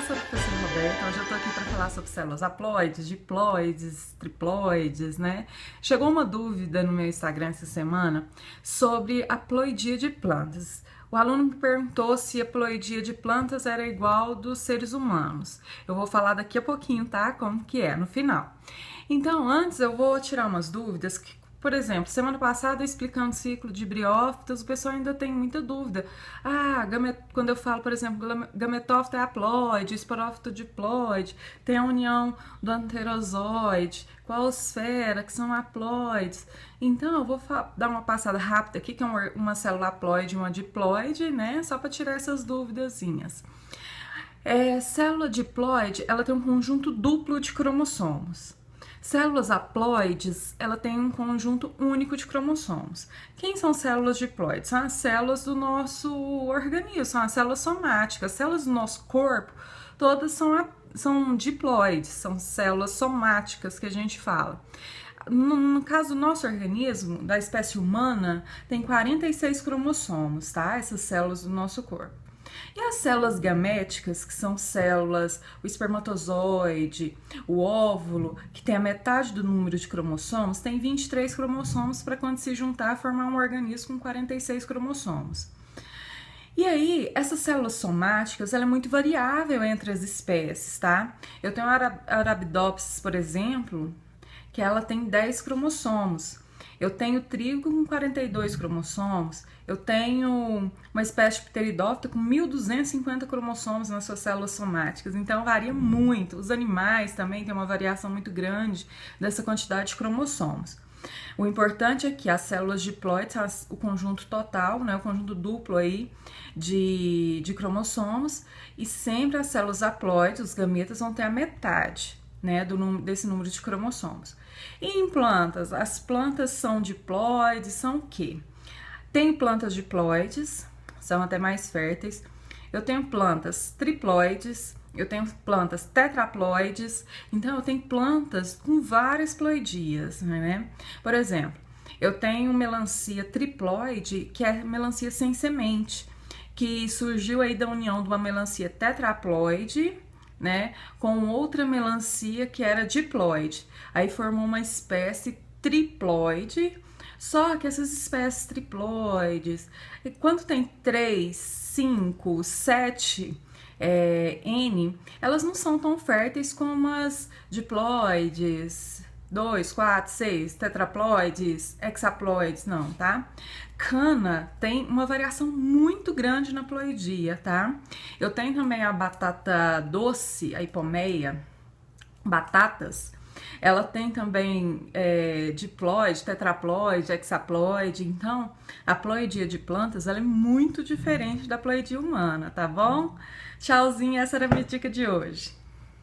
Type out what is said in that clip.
sou a professora Roberta. Hoje eu tô aqui para falar sobre células haploides, diploides, triploides, né? Chegou uma dúvida no meu Instagram essa semana sobre a haploidia de plantas. O aluno me perguntou se a haploidia de plantas era igual dos seres humanos. Eu vou falar daqui a pouquinho, tá? Como que é, no final. Então, antes eu vou tirar umas dúvidas que, por exemplo, semana passada explicando o ciclo de briófitas, o pessoal ainda tem muita dúvida. Quando eu falo, por exemplo, gametófito é haploide, esporófito diploide, tem a união do anterozoide, quaosfera, que são haploides. Então, eu vou dar uma passada rápida aqui, que é uma célula haploide e uma diploide, né? Só para tirar essas duvidazinhas. Célula diploide, ela tem um conjunto duplo de cromossomos. Células haploides, ela tem um conjunto único de cromossomos. Quem são células diploides? São as células do nosso organismo, são as células somáticas. As células do nosso corpo, todas são diploides, são células somáticas que a gente fala. No caso do nosso organismo, da espécie humana, tem 46 cromossomos, tá? Essas células do nosso corpo. E as células gaméticas, que são células, o espermatozoide, o óvulo, que tem a metade do número de cromossomos, tem 23 cromossomos para quando se juntar formar um organismo com 46 cromossomos. E aí, essas células somáticas, ela é muito variável entre as espécies, tá? Eu tenho a Arabidopsis, por exemplo, que ela tem 10 cromossomos. Eu tenho trigo com 42 cromossomos, eu tenho uma espécie de pteridófita com 1.250 cromossomos nas suas células somáticas, então varia muito. Os animais também têm uma variação muito grande dessa quantidade de cromossomos. O importante é que as células diploides, o conjunto total, né, o conjunto duplo aí de cromossomos, e sempre as células haploides, os gametas, vão ter a metade, né, desse número de cromossomos. E em plantas, as plantas são diploides, são o quê? Tem plantas diploides, são até mais férteis. Eu tenho plantas triploides, eu tenho plantas tetraploides, então eu tenho plantas com várias ploidias, né? Por exemplo, eu tenho melancia triploide, que é melancia sem semente, que surgiu aí da união de uma melancia tetraploide, né, com outra melancia que era diploide. Aí formou uma espécie triploide, só que essas espécies triploides, quando tem 3, 5, 7 N, elas não são tão férteis como as diploides, 2, 4, 6, tetraploides, hexaploides, não, tá? Cana tem uma variação muito grande na ploidia, tá? Eu tenho também a batata doce, a hipomeia, batatas. Ela tem também diploide, tetraploide, hexaploide. Então, a ploidia de plantas ela é muito diferente da ploidia humana, tá bom? Tchauzinho, essa era a minha dica de hoje.